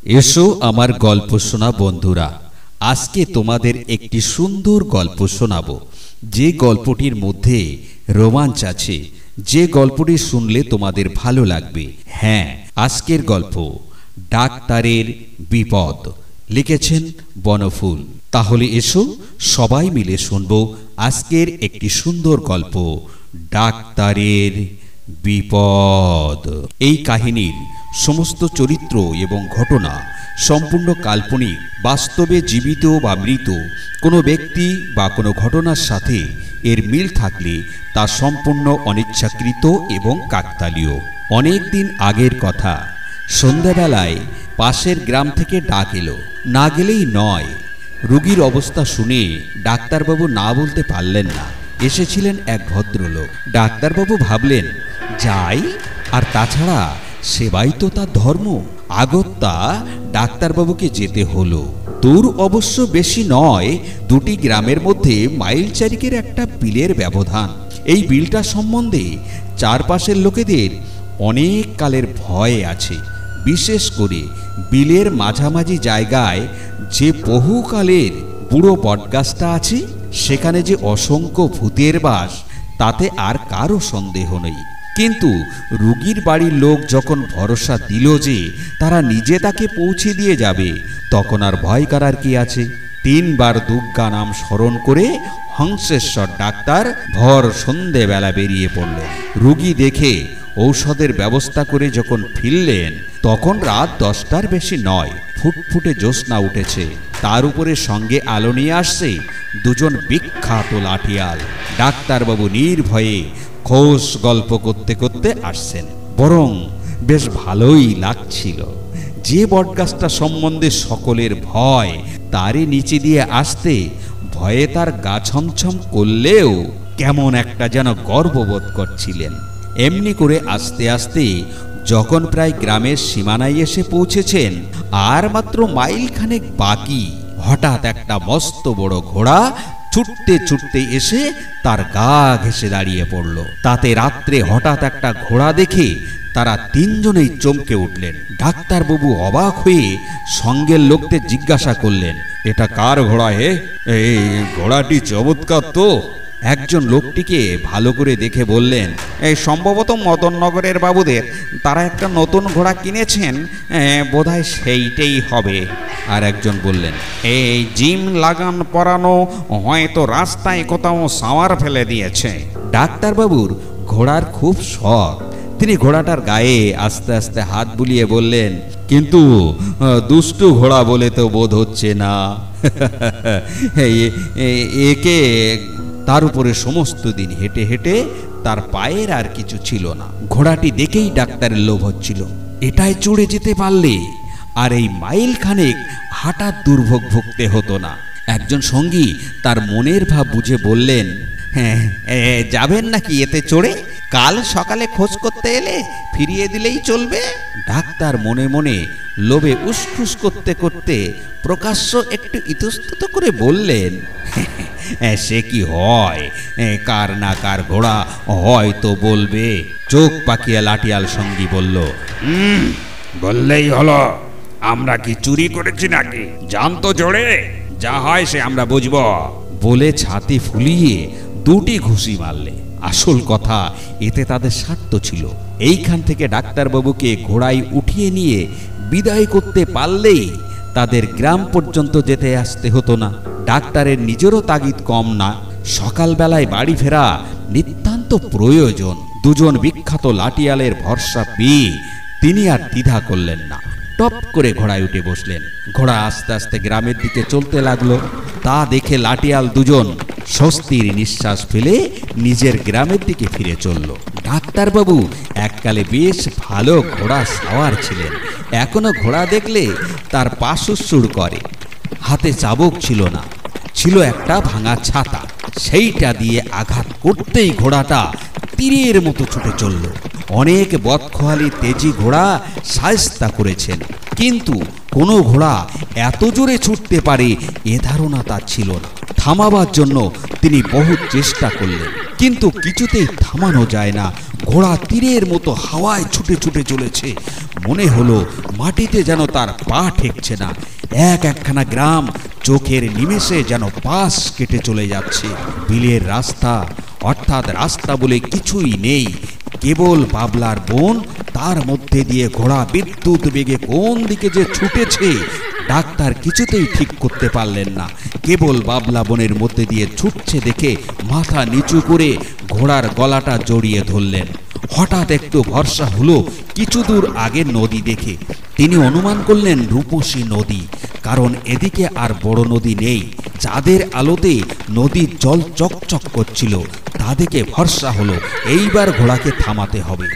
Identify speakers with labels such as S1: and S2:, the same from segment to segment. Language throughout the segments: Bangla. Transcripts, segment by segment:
S1: এসো আমার গল্প শোনা বন্ধুরা, আজকে তোমাদের একটি সুন্দর গল্প শোনাবো। যে গল্পটির মধ্যে রোমাঞ্চ আছে, যে গল্পটি শুনলে তোমাদের ভালো লাগবে। হ্যাঁ, আজকের গল্প ডাক্তারের বিপদ, লিখেছেন বনফুল। তাহলে এসো সবাই মিলে শুনবো আজকের একটি সুন্দর গল্প, ডাক্তারের বিপদ। এই কাহিনীর সমস্ত চরিত্র এবং ঘটনা সম্পূর্ণ কাল্পনিক। বাস্তবে জীবিত বা মৃত কোনো ব্যক্তি বা কোনো ঘটনার সাথে এর মিল থাকলে তা সম্পূর্ণ অনিচ্ছাকৃত এবং কাকতালীয়। অনেক দিন আগের কথা, সন্ধ্যাবেলায় পাশের গ্রাম থেকে ডাক এলো। না গেলেই নয়। রোগীর অবস্থা শুনে ডাক্তারবাবু না বলতে পারলেন না। এসেছিলেন এক ভদ্রলোক। ডাক্তারবাবু ভাবলেন, যাই, আর তাছাড়া সেবাই তো তার ধর্ম। আগত্যা ডাক্তারবাবুকে যেতে হলো। দূর অবশ্য বেশি নয়, দুটি গ্রামের মধ্যে মাইল চারিকের একটা বিলের ব্যবধান। এই বিলটা সম্বন্ধে চারপাশের লোকেদের অনেক কালের ভয় আছে। বিশেষ করে বিলের মাঝামাঝি জায়গায় যে বহুকালের বুড়ো বটগাছটা আছে, সেখানে যে অসংখ্য ভূতের বাস, তাতে আর কারো সন্দেহ নেই। কিন্তু রোগীর বাড়ির লোক যখন ভরসা দিল যে তারা নিজে তাকে পৌঁছে দিয়ে যাবে, তখন আর ভয় করার কি আছে। 3 বার দুর্গা নাম স্মরণ করে হংসেশ্বর ডাক্তার ভর সন্ধেবেলা বেরিয়ে পড়লেন। রোগী দেখে ঔষধের ব্যবস্থা করে যখন ফিরলেন, তখন রাত 10টার বেশি নয়। ফুটফুটে জ্যোৎস্না উঠেছে, তার উপরে সঙ্গে আলো নিয়ে আসছে দুজন বিখ্যাত লাঠিয়াল। ডাক্তারবাবু নির্ভয়ে খোশ গল্প করতে করতে আসছেন। বরং বেশ ভালোই লাগছিল। যে বটগাছটা সম্বন্ধে সকলের ভয়, তারই নিচে দিয়ে আসতে ভয়ে তার গা ছমছম করলেও কেমন একটা যেন গর্ববোধ করছিলেন। এমনি করে আস্তে আস্তে যখন প্রায় গ্রামের সীমানায় এসে পৌঁছেছেন, আর মাত্র মাইলখানেক বাকি, হঠাৎ একটা মস্ত বড় ঘোড়া ছুটতে ছুটতে এসে তার গা ঘেঁষে দাঁড়িয়ে পড়ল। তাতে রাত্রে হঠাৎ একটা ঘোড়া দেখে তারা 3 জনেই চমকে উঠলেন। ডাক্তারবাবু অবাক হয়ে সঙ্গের লোকদের জিজ্ঞাসা করলেন, এটা কার ঘোড়া হে? এই ঘোড়াটি চমৎকার তো। একজন লোকটিকে ভালো করে দেখে বললেন, এই সম্ভবত মদননগরের বাবুদের, তারা একটা নতুন ঘোড়া কিনেছেন, বোধহয় সেইটাই হবে। আর একজন বললেন, এই জিম লাগান পরানো, হয়তো রাস্তায় কোথাও সাওয়ার ফেলে দিয়েছে। ডাক্তারবাবুর ঘোড়ার খুব শখ। তিনি ঘোড়াটার গায়ে আস্তে আস্তে হাত বুলিয়ে বললেন, কিন্তু দুষ্টু ঘোড়া বলে তো বোধ হচ্ছে না। একে তার উপরে সমস্ত দিন হেঁটে হেঁটে তার পায়ের আর কিছু ছিল না। ঘোড়াটি দেখেই ডাক্তারের লোভ হচ্ছিল। এটাই চড়ে যেতে পারলে আর এই মাইল খানেক হাঁটার দুর্ভোগ ভুগতে হতো না। একজন সঙ্গী তার মনের ভাব বুঝে বললেন, হ্যাঁ, যাবেন নাকি এতে চড়ে? কাল সকালে খোঁজ করতে এলে ফিরিয়ে দিলেই চলবে। ডাক্তার মনে মনে লোভে উসখুস করতে করতে প্রকাশ্য একটু ইতস্তত করে বললেন, সে কি হয়, কার না কার ঘোড়া হয়তো বলবে। চোখ পাকিয়ে লাঠিয়াল সঙ্গী বলল,
S2: বললেই হলো। আমরা কি চুরি করেছি নাকি? জানতো জোরে, যা হয় সে আমরা বুঝব।
S1: বলে ছাতি ফুলিয়ে 2টি ঘুষি মারলে। আসল কথা, এতে তাদের স্বার্থ ছিল। এইখান থেকে ডাক্তারবাবুকে ঘোড়ায় উঠিয়ে নিয়ে বিদায় করতে পারলেই তাদের গ্রাম পর্যন্ত যেতে আসতে হতো না। ডাক্তারের নিজেরও তাগিদ কম না। সকালবেলায় বাড়ি ফেরা নিতান্ত প্রয়োজন। 2 জন বিখ্যাত লাঠিয়ালের ভরসা পেয়ে তিনি আর দ্বিধা করলেন না। টপ করে ঘোড়ায় উঠে বসলেন। ঘোড়া আস্তে আস্তে গ্রামের দিকে চলতে লাগলো। তা দেখে লাঠিয়াল 2 জন স্বস্তির নিঃশ্বাস ফেলে নিজের গ্রামের দিকে ফিরে চলল। ডাক্তারবাবু এককালে বেশ ভালো ঘোড়া সাওয়ার ছিলেন। এখনো ঘোড়া দেখলে তার পা সুড়সুড় করে। হাতে চাবুক ছিল না, ছিল একটা ভাঙা ছাতা। সেইটা দিয়ে আঘাত করতেই ঘোড়াটা তীরের মতো ছুটে চলল। অনেক বদখোয়ালি তেজি ঘোড়া শায়েস্তা করেছেন, কিন্তু কোনো ঘোড়া এত জোরে ছুটতে পারে এ ধারণা তার ছিল না। থামাবার জন্য তিনি বহু চেষ্টা করলেন, কিন্তু কিছুতেই থামানো যায় না। ঘোড়া তীরের মতো হাওয়ায় ছুটে ছুটে চলেছে। মনে হলো মাটিতে যেন তার পা ঠেকছে না। একখানা গ্রাম চোখের নিমেষে যেন পাশ কেটে চলে যাচ্ছে। বিলের রাস্তা, অর্থাৎ রাস্তা বলে কিছুই নেই, কেবল বাবলার বন। তার মধ্যে দিয়ে ঘোড়া বিদ্যুৎ বেগে কোন দিকে যে ছুটেছে ডাক্তার কিছুতেই ঠিক করতে পারলেন না। কেবল বাবলা বনের মধ্যে দিয়ে ছুটছে দেখে মাথা নিচু করে ঘোড়ার গলাটা জড়িয়ে ধরলেন। হঠাৎ একটু ভরসা হলো কিছু দূর আগে নদী দেখে। তিনি অনুমান করলেন রূপসী নদী, কারণ এদিকে আর বড় নদী নেই। চাঁদের আলোতে নদীর জল চকচক করছিল। তা দেখে ভরসা হলো এইবার ঘোড়াকে থামাতে হবে।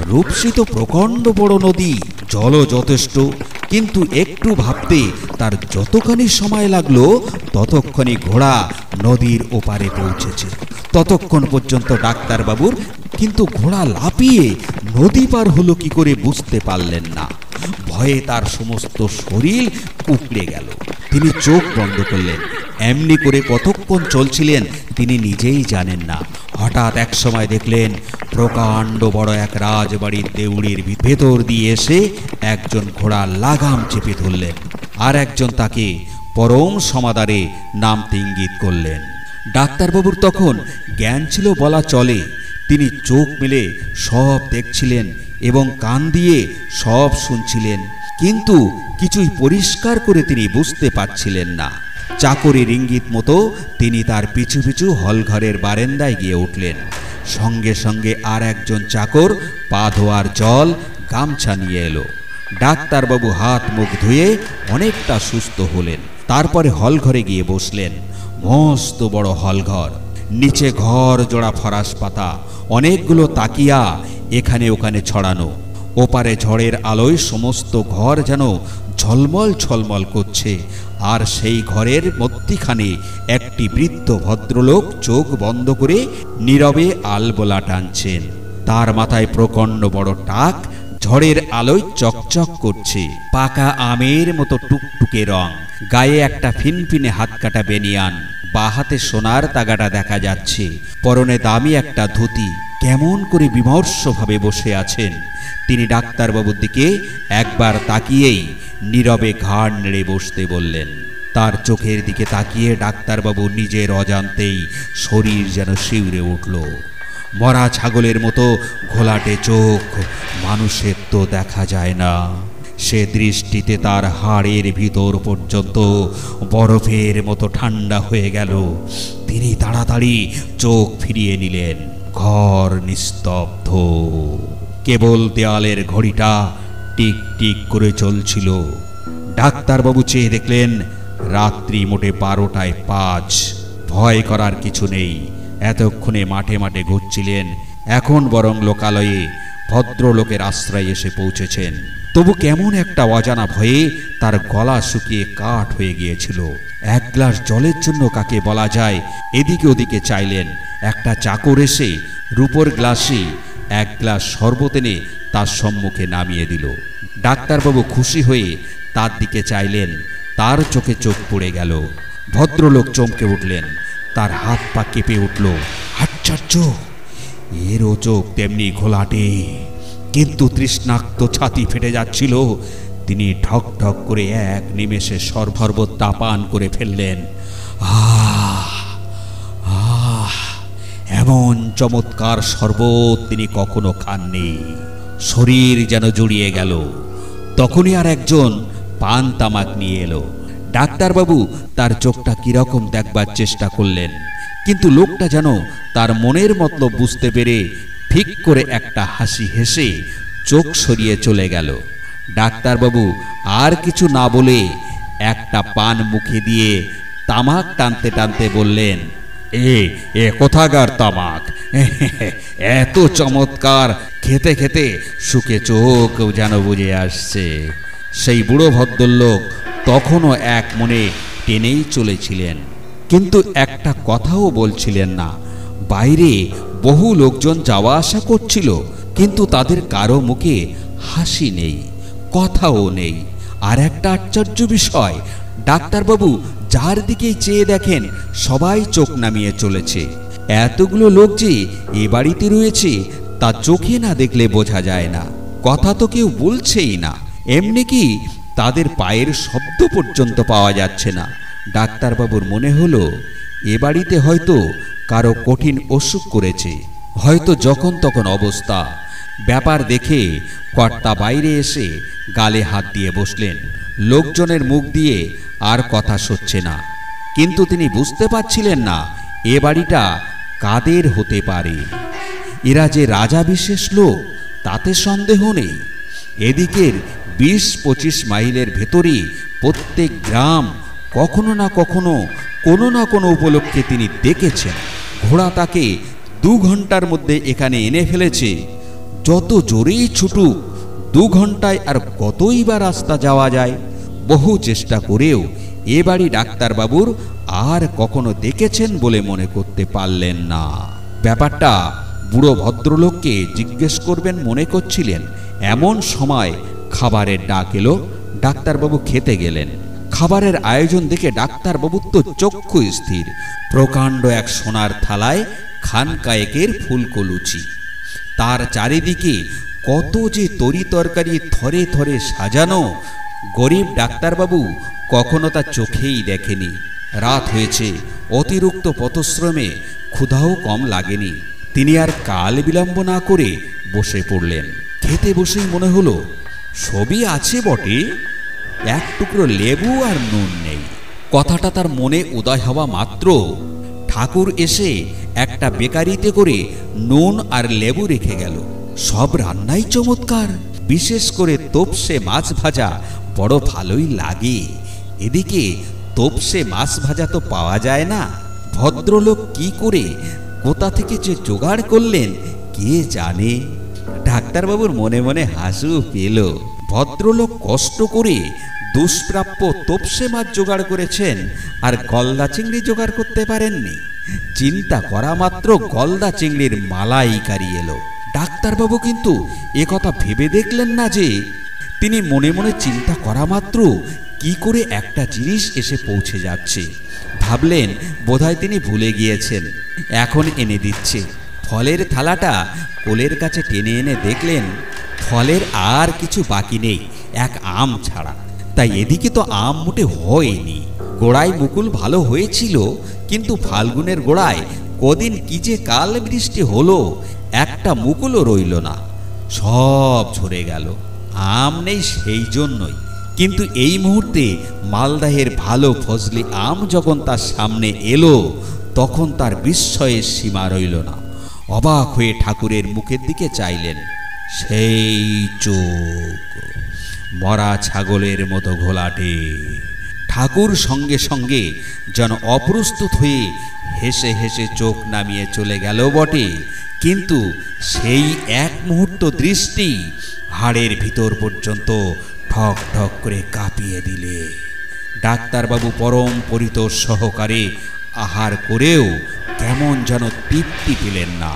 S1: রূপসী তো প্রকাণ্ড বড় নদী, জলও যথেষ্ট। কিন্তু একটু ভাবতে তার যতখানি সময় লাগলো ততক্ষণই ঘোড়া নদীর ওপারে পৌঁছেছে। ততক্ষণ পর্যন্ত ডাক্তারবাবুর কিন্তু ঘোড়া লাফিয়ে নদী পার হলো কি করে বুঝতে পারলেন না। ভয়ে তার সমস্ত শরীর কুঁকড়ে গেল। তিনি চোখ বন্ধ করলেন। এমনি করে কতক্ষণ চলছিলেন তিনি নিজেই জানেন না। হঠাৎ এক সময় দেখলেন প্রকাণ্ড বড় এক রাজবাড়ির দেউড়ির ভেতর দিয়ে এসে একজন ঘোড়া লাগাম চেপে ধরলেন, আর একজন তাকে পরম সমাদরে নামতে ইঙ্গিত করলেন। ডাক্তারবাবুর তখন জ্ঞান ছিল বলা চলে। তিনি চোখ মেলে সব দেখছিলেন এবং কান দিয়ে সব শুনছিলেন, কিন্তু কিছুই পরিষ্কার করে তিনি বুঝতে পারছিলেন না। চাকরির ইঙ্গিত মতো তিনি তার পিছু পিছু হলঘরের বারান্দায় গিয়ে উঠলেন। সঙ্গে সঙ্গে আর একজন চাকর পা ধোয়ার জল, গামছা নিয়ে এলো। ডাক্তারবাবু হাত মুখ ধুয়ে অনেকটা সুস্থ হলেন। তারপরে হলঘরে গিয়ে বসলেন। মস্ত বড় হলঘর, নিচে ঘর জোড়া ফরাস পাতা, অনেকগুলো তাকিয়া এখানে ওখানে ছড়ানো। ওপারে ঝড়ের আলোয় সমস্ত ঘর যেন ঝলমল ছলমল করছে। আর সেই ঘরের মধ্যিখানে একটি বৃদ্ধ ভদ্রলোক চোখ বন্ধ করে নীরবে আলবোলা টানছেন। তার মাথায় প্রকাণ্ড বড় টাক, ঝড়ের আলোয় চকচক করছে। পাকা আমের মতো টুকটুকে রং, গায়ে একটা ফিনফিনে হাতকাটা বেনিয়ান, বা হাতে সোনার তাগাটা দেখা যাচ্ছে। পরনে দামি একটা ধুতি। কেমন করে বিমর্ষভাবে বসে আছেন। তিনি ডাক্তারবাবুর দিকে একবার তাকিয়েই নীরবে ঘাড় নেড়ে বসতে বললেন। তার চোখের দিকে তাকিয়ে ডাক্তারবাবু নিজের অজান্তেই শরীর যেন শিউরে উঠল। মরা ছাগলের মতো ঘোলাটে চোখ, মানুষের তো দেখা যায় না। সে দৃষ্টিতে তার হাড়ের ভিতর পর্যন্ত বরফের মতো ঠান্ডা হয়ে গেল। তিনি তাড়াতাড়ি চোখ ফিরিয়ে নিলেন। ঘর নিস্তব্ধ, কেবল দেয়ালের ঘড়িটা টিক টিক করে চলছিল। ডাক্তারবাবু চেয়ে দেখলেন রাত্রি মোটে 12টায় 5। ভয় করার কিছু নেই। এতক্ষণে মাঠে মাঠে ঘুরছিলেন, এখন বরং লোকালয়ে ভদ্রলোকের আশ্রয়ে এসে পৌঁছেছেন। তবু কেমন একটা অজানা ভয়ে তার গলা শুকিয়ে কাঠ হয়ে গিয়েছিল। এক গ্লাস জলের জন্য কাকে বলা যায় এদিকে ওদিকে চাইলেন। একটা চাকর এসে রূপোর গ্লাসে এক গ্লাস শরবত এনে তার সম্মুখে নামিয়ে দিল। ডাক্তারবাবু খুশি হয়ে তার দিকে চাইলেন। তার চোখে চোখ পড়ে গেল। ভদ্রলোক চমকে উঠলেন, তার হাত পা কেঁপে উঠল। আশ্চর্য, এরও চোখ তেমনি ঘোলাটে, কিন্তু তৃষ্ণাক্ত ছাতি ফেটে যাচ্ছিল। তিনি ঠক ঠক করে এক নিমেষে শরবত পান করে ফেললেন। এমন চমৎকার শরবত তিনি কখনো খাননি। শরীর যেন জুড়িয়ে গেল। তখনই আর একজন পান তামাক নিয়ে এলো। ডাক্তারবাবু তার চোখটা কিরকম দেখবার চেষ্টা করলেন, কিন্তু লোকটা যেন তার মনের মতলব বুঝতে পেরে ঠিক করে একটা হাসি হেসে চোখ সরিয়ে চলে গেল। ডাক্তারবাবু আর কিছু না বলে একটা পান মুখে দিয়ে তামাক টানতে টানতে বললেন, এ কোথাকার তামাক? এত চমৎকার, খেতে খেতে সুখে চোখ যেন বুঝে আসছে। সেই বুড়ো ভদ্রলোক তখনও এক মনে টেনেই চলেছিলেন, কিন্তু একটা কথাও বলছিলেন না। বাইরে বহু লোকজন যাওয়া আসা করছিল, কিন্তু তাদের কারো মুখে হাসি নেই, কথাও নেই। আর একটা আশ্চর্য বিষয়, ডাক্তারবাবু যার দিকেই চেয়ে দেখেন সবাই চোখ নামিয়ে চলেছে। এতগুলো লোক যে এ বাড়িতে রয়েছে তা চোখে না দেখলে বোঝা যায় না। কথা তো কেউ বলছেই না, এমনি কি তাদের পায়ের শব্দ পর্যন্ত পাওয়া যাচ্ছে না। ডাক্তারবাবুর মনে হলো এ বাড়িতে হয়তো কারো কঠিন অসুখ করেছে, হয়তো যখন তখন অবস্থা। ব্যাপার দেখে কর্তা বাইরে এসে গালে হাত দিয়ে বসলেন। লোকজনের মুখ দিয়ে আর কথা সচ্ছে না, কিন্তু তিনি বুঝতে পারছিলেন না এ বাড়িটা কাদের হতে পারে। এরা যে রাজা বিশেষ লোক তাতে সন্দেহ নেই। এদিকের 20-25 মাইলের ভেতরে প্রত্যেক গ্রাম কখনো না কখনো কোনো না কোনো উপলক্ষে তিনি দেখেছেন। ঘোড়া তাকে 2 ঘন্টার মধ্যে এখানে এনে ফেলেছে। যত জোরেই ছুটুক 2 ঘন্টায় আর কতই বা রাস্তা যাওয়া যায়। বহু চেষ্টা করেও এ বাড়ি ডাক্তারবাবুর আর কখনো দেখেছেন বলে মনে করতে পারলেন না। ব্যাপারটা বুড়ো ভদ্রলোককে জিজ্ঞেস করবেন মনে করছিলেন। এমন সময় খাবারের ডাক এলো। ডাক্তারবাবু খেতে গেলেন। খাবারের আয়োজন দেখে ডাক্তারবাবুর তো চক্ষু স্থির। প্রকাণ্ড এক সোনার থালায় খানকায়েকের ফুলকো লুচি, তার চারিদিকে কত যে তরি তরকারি থরে থরে সাজানো, গরিব ডাক্তারবাবু কখনো তা চোখেই দেখেনি। রাত হয়েছে, অতিরিক্ত পথশ্রমে ক্ষুধাও কম লাগেনি। তিনি আর কাল বিলম্ব না করে বসে পড়লেন। খেতে বসেই মনে হলো সবই আছে বটে, এক টুকরো লেবু আর নুন নেই। কথাটা তার মনে উদয় হওয়া মাত্র ঠাকুর এসে একটা বেকারিতে করে নুন আর লেবু রেখে গেল। সব রান্নাই চমৎকার, বিশেষ করে তোপসে মাছ ভাজা বড় ভালোই লাগে। এদিকে তোপসে মাছ ভাজা তো পাওয়া যায় না। ভদ্রলোক কি করে কোথা থেকে যে জোগাড় করলেন কে জানে। ডাক্তারবাবুর মনে মনে হাসু পেল। ভদ্রলোক কষ্ট করে দুষ্প্রাপ্য তোপসে মাছ জোগাড় করেছেন, আর গলদা চিংড়ি জোগাড় করতে পারেননি। চিন্তা করা মাত্র গলদা চিংড়ির মালাইকারি এলো। ডাক্তারবাবু কিন্তু একথা ভেবে দেখলেন না যে তিনি মনে মনে চিন্তা করা মাত্র কি করে একটা জিনিস এসে পৌঁছে যাচ্ছে। ভাবলেন বোধহয় তিনি ভুলে গিয়েছেন, এখন এনে দিচ্ছে। ফলের থালাটা কোলের কাছে টেনে এনে দেখলেন ফলের আর কিছু বাকি নেই, এক আম ছাড়া। তাই এদিকে তো আম মোটে হয়নি। গোড়ায় মুকুল ভালো হয়েছিল, কিন্তু ফাল্গুনের গোড়ায় কদিন কি যে কাল বৃষ্টি হলো, একটা মুকুলও রইল না, সব ঝরে গেল। আম নেই সেই জন্যই। কিন্তু এই মুহূর্তে মালদাহের ভালো ফজলি আম যখন তার সামনে এলো, তখন তার বিস্ময়ের সীমা রইল না। অবাক হয়ে ঠাকুরের মুখের দিকে চাইলেন। সেই চোখ মরা ছাগলের মতো ঘোলাটে। ঠাকুর সঙ্গে সঙ্গে যেন অপ্রস্তুত হয়ে হেসে হেসে চোখ নামিয়ে চলে গেল বটে, কিন্তু সেই এক মুহূর্ত দৃষ্টি হাড়ের ভিতর পর্যন্ত ঠক ঠক করে কাঁপিয়ে দিলে। ডাক্তারবাবু পরম পরিতোষ সহকারে আহার করেও কেমন যেন তৃপ্তি পেলেন না।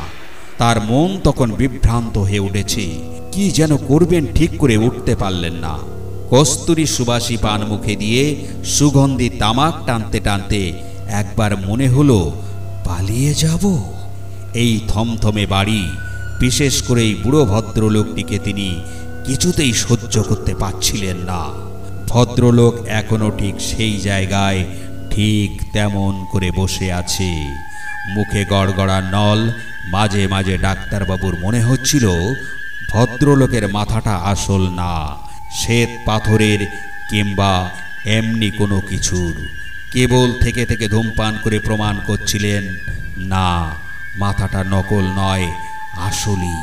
S1: তার মন তখন বিভ্রান্ত হয়ে উঠেছে। কি যেন করবেন ঠিক করে উঠতে পারলেন না। কস্তুরী সুবাসী পান মুখে দিয়ে সুগন্ধি তামাক টানতে টানতে একবার মনে হলো পালিয়ে যাব। এই থমথমে বাড়ি, বিশেষ করে এই বুড়ো ভদ্রলোকটিকে তিনি কিছুতেই সহ্য করতে পারছিলেন না। ভদ্রলোক এখনো ঠিক সেই জায়গায় ঠিক তেমন করে বসে আছে, মুখে গড়গড়া নল। মাঝে মাঝে ডাক্তারবাবুর মনে হচ্ছিল ভদ্রলোকের মাথাটা আসল না, শ্বেত পাথরের কিংবা এমনি কোনো কিছুর। কেবল থেকে থেকে ধূমপান করে প্রমাণ করছিলেন না, মাথাটা নকল নয়, আসলই।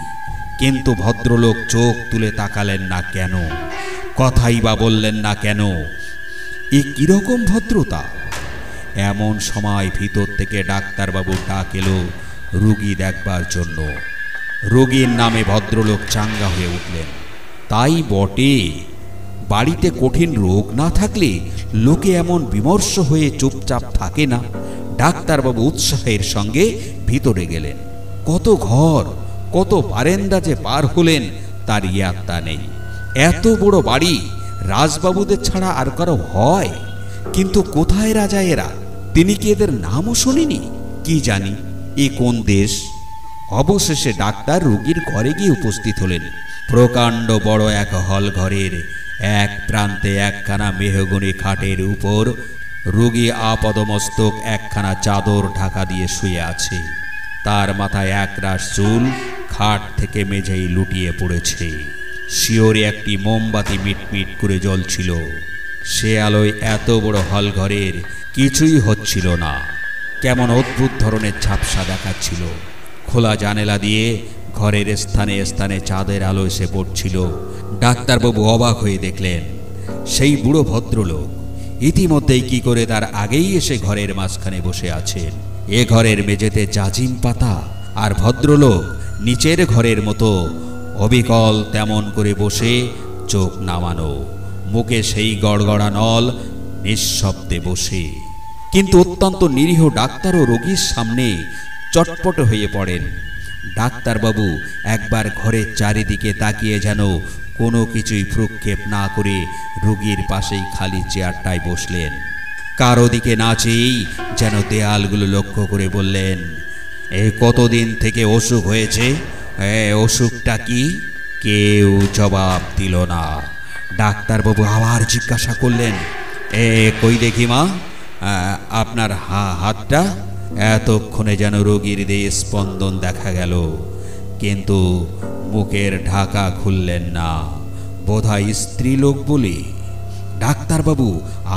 S1: কিন্তু ভদ্রলোক চোখ তুলে তাকালেন না কেন, কথাই বা বললেন না কেন? এ কিরকম ভদ্রতা? এমন সময় ভিতর থেকে ডাক্তারবাবুর ডাক এলো রুগী দেখবার জন্য। রোগীর নামে ভদ্রলোক চাঙ্গা হয়ে উঠলেন। তাই বটে, বাড়িতে কঠিন রোগ না থাকলে লোকে এমন বিমর্ষ হয়ে চুপচাপ থাকে না। ডাক্তারবাবু উৎসাহের সঙ্গে ভিতরে গেলেন। কত ঘর, কত বারেন্দা যে পার হলেন তার ইয়াত্তা নেই। এত বড় বাড়ি রাজবাবুদের ছাড়া আর কারো হয়? কিন্তু কোথায় রাজা এরা? তিনি কি এদের নামও শুনিনি? কি জানি। এ কোন দেশ? অবশেষে ডাক্তার রোগীর ঘরে গিয়ে উপস্থিত হলেন। প্রকাণ্ড বড় এক হল ঘরের এক প্রান্তে একখানা মেহগনি খাটের উপর রোগী আপাদমস্তক একখানা চাদর ঢাকা দিয়ে শুয়ে আছে। তার মাথায় একরাশ চুল খাট থেকে মেঝেই লুটিয়ে পড়েছে। শিওরে একটি মোমবাতি মিটমিট করে জ্বলছিল। সে আলোয় এত বড় হল ঘরের কিছুই হচ্ছিল না, কেমন অদ্ভুত ধরনের ঝাপসা দেখাচ্ছিল। খোলা জানালা দিয়ে ঘরের স্থানে স্থানে চাঁদের আলো এসে পড়ছিল। ডাক্তারবাবু অবাক হয়ে দেখলেন সেই বুড়ো ভদ্রলোক ইতিমধ্যেই কি করে তার আগেই এসে ঘরের মাঝখানে বসে আছেন। এ ঘরের মেঝেতে জাজিম পাতা, আর ভদ্রলোক নিচের ঘরের মতো অবিকল তেমন করে বসে, চোখ নামানো, মুখে সেই গড়গড়া নল, নিঃশব্দে বসে। কিন্তু অত্যন্ত নিরীহ ডাক্তার ও রোগীর সামনে চটপট হয়ে পড়েন। ডাক্তারবাবু একবার ঘরের চারিদিকে তাকিয়ে যেন কোনো কিছুই ভ্রুক্ষেপ না করে রোগীর পাশেই খালি চেয়ারটায় বসলেন। কারো দিকে না চেয়েই যেন দেয়ালগুলো লক্ষ্য করে বললেন, এই কতদিন থেকে অসুখ হয়েছে? অসুখটা কি? কেউ জবাব দিল না। ডাক্তারবাবু আবার জিজ্ঞাসা করলেন, কই দেখি মা, আপনার হাতটা? এতক্ষণে যেন রোগীর দেহে স্পন্দন দেখা গেল, কিন্তু মুখের ঢাকা খুললেন না। বোধহয় স্ত্রীলোক বলে। ডাক্তারবাবু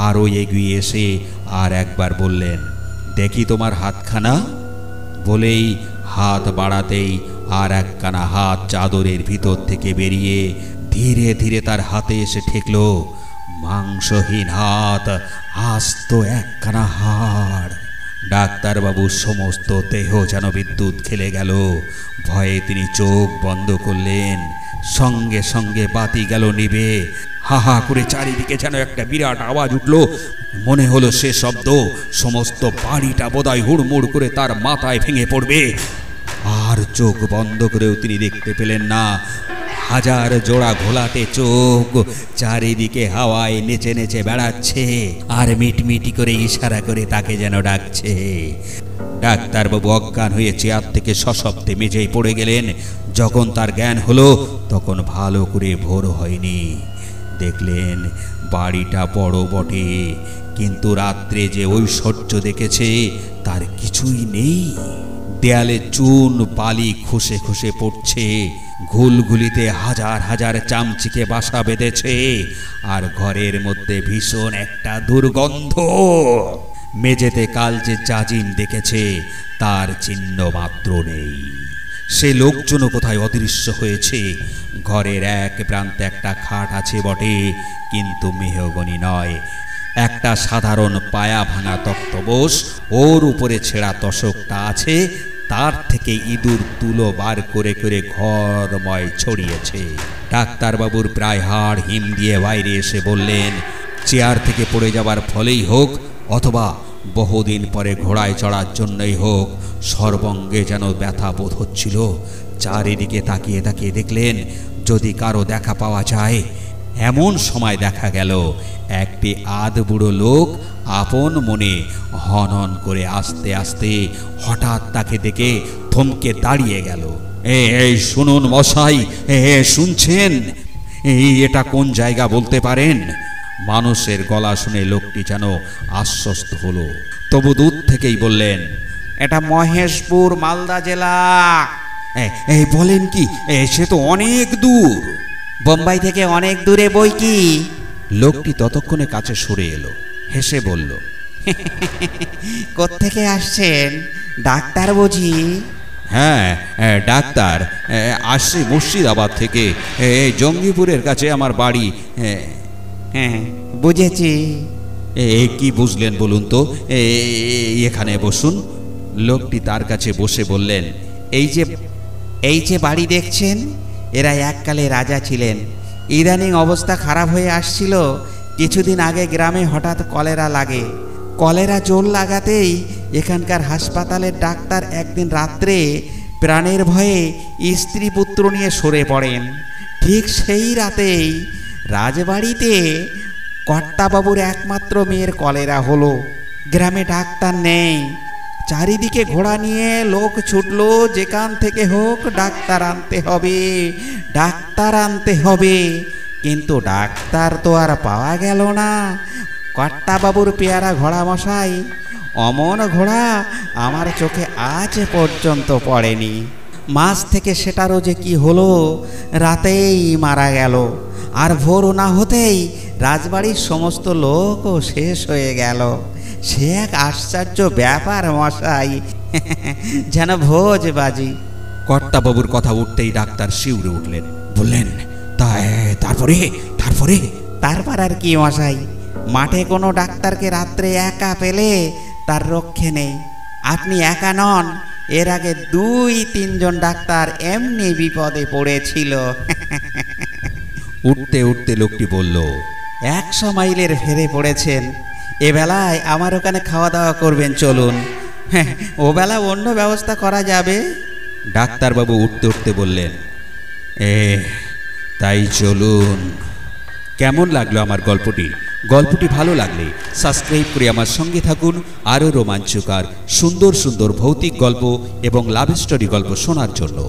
S1: আরও এগিয়ে এসে আর একবার বললেন, দেখি তোমার হাতখানা। বলেই হাত বাড়াতেই আর একখানা হাত চাদরের ভিতর থেকে বেরিয়ে ধীরে ধীরে তার হাতে এসে ঠেকল। মাংসহীন হাত, আস্ত একখানা হাড়। ডাক্তারবাবুর সমস্ত দেহ যেন বিদ্যুৎ খেলে গেল। ভয়ে তিনি চোখ বন্ধ করলেন। সঙ্গে সঙ্গে বাতি গেল নিভে। হা হা করে চারিদিকে যেন একটা বিরাট আওয়াজ উঠল। মনে হলো সে শব্দ সমস্ত বাড়িটা বোধহয় হুড়মুড় করে তার মাথায় ভেঙে পড়বে। আর চোখ বন্ধ করেও তিনি দেখতে পেলেন না। হাজার জোড়া ঘোলাটে চোখ চারিদিকে হাওয়ায় নেচে নেচে বেড়াচ্ছে, আর মিটমিটি করে ইশারা করে তাকে যেন ডাকছে। ডাক্তারবাবু অজ্ঞান হয়ে চেয়ার থেকে সশব্দে মেঝেই পড়ে গেলেন। যখন তার জ্ঞান হলো তখন ভালো করে ভোর হয়নি। দেখলেন বাড়িটা বড় বটে, কিন্তু রাত্রে যে ঐশ্বর্য দেখেছে তার কিছুই নেই। দেয়ালে চুন বালি খসে খসে পড়ছে, ঘুলঘুলিতে হাজার হাজার চামচিকে বাসা বেঁধেছে, আর ঘরের মধ্যে ভীষণ একটা দুর্গন্ধ। মেঝেতে কাল যে জাজিম দেখেছে তার চিহ্ন মাত্র নেই। সে লোকজনও কোথায় অদৃশ্য হয়েছে। ঘরের এক প্রান্তে একটা খাট আছে বটে, কিন্তু মেহগনি নয়, একটা সাধারণ পায়া ভাঙা তক্তবোস। ওর উপরে ছেঁড়া তোশকটা আছে, তার থেকে ইঁদুর তুলো বার করে করে ঘরময় ছড়িয়েছে। ডাক্তারবাবুর প্রায় হাড় হিম দিয়ে বাইরে এসে বললেন, চেয়ার থেকে পড়ে যাবার ফলেই হোক অথবা বহুদিন পরে ঘোড়ায় চড়ার জন্যই হোক, সর্বঙ্গে যেন ব্যথা বোধ হচ্ছিল। চারিদিকে তাকিয়ে তাকিয়ে দেখলেন যদি কারো দেখা পাওয়া যায়। এমন সময় দেখা গেল একটি আধবুড়ো লোক আপন মনে হনন করে আস্তে আস্তে হঠাৎ তাকে দেখে থমকে দাঁড়িয়ে গেল। এই শুনুন মশাই, শুনছেন? এটা কোন জায়গা বলতে পারেন? মানুষের গলা শুনে লোকটি যেন আশ্বস্ত হলো, তবু দূর থেকেই বললেন,
S3: এটা মহেশপুর, মালদা জেলা।
S1: এই বলেন কি? সে তো অনেক দূর।
S3: বোম্বাই থেকে অনেক দূরে বই কি।
S1: লোকটি ততক্ষণে কাছে সরে এলো, হেসে বলল,
S3: কোত্থেকে আসছেন? ডাক্তার বুঝি?
S1: হ্যাঁ ডাক্তার, আসছি মুর্শিদাবাদ থেকে। জঙ্গিপুরের কাছে আমার বাড়ি।
S3: হ্যাঁ বুঝেছি।
S1: কি বুঝলেন বলুন তো? এখানে বসুন। লোকটি তার কাছে বসে বললেন,
S3: এই যে বাড়ি দেখছেন, এরা এককালে রাজা ছিলেন। ইদানিং অবস্থা খারাপ হয়ে আসছিল। কিছুদিন আগে গ্রামে হঠাৎ কলেরা লাগে। কলেরা জোর লাগাতেই এখানকার হাসপাতালের ডাক্তার একদিন রাত্রে প্রাণের ভয়ে স্ত্রী পুত্র নিয়ে সরে পড়েন। ঠিক সেই রাতেই রাজবাড়িতে কর্তাবাবুর একমাত্র মেয়ের কলেরা হলো। গ্রামে ডাক্তার নেই, চারিদিকে ঘোড়া নিয়ে লোক ছুটলো, যেখান থেকে হোক ডাক্তার আনতে হবে, ডাক্তার আনতে হবে। কিন্তু ডাক্তার তো আর পাওয়া গেল না। কর্তাবাবুর পেয়ারা ঘোড়া মশাই, অমন ঘোড়া আমার চোখে আজ পর্যন্ত পড়েনি। মাঝ থেকে সেটারও যে কি হলো, রাতেই মারা গেল। আর ভোর না হতেই রাজবাড়ির সমস্ত লোকও শেষ হয়ে গেল। সে এক আশ্চর্য ব্যাপার মশাই, যেন ভোজবাজি।
S1: কর্তাবাবুর কথা উঠতেই ডাক্তার শিউরে উঠলেন, বললেন, তারপরে তারপরে
S3: তারপর আর কি মশাই, মাঠে কোনো ডাক্তারকে রাত্রে একা পেলে তার রক্ষে নেই। আপনি একা নন, এর আগে 2-3 জন ডাক্তার এমনি বিপদে পড়েছিল।
S1: উঠতে উঠতে লোকটি বলল,
S3: 100 মাইলের ফেরে পড়েছেন। এবেলায় আমার ওখানে খাওয়া দাওয়া করবেন, চলুন। ও বেলা অন্য ব্যবস্থা করা যাবে।
S1: ডাক্তারবাবু উঠতে উঠতে বললেন, তাই চলুন। কেমন লাগলো আমার গল্পটি? গল্পটি ভালো লাগলে সাবস্ক্রাইব করে আমার সঙ্গে থাকুন আরও রোমাঞ্চকর সুন্দর সুন্দর ভৌতিক গল্প এবং লাভ স্টোরি গল্প শোনার জন্য।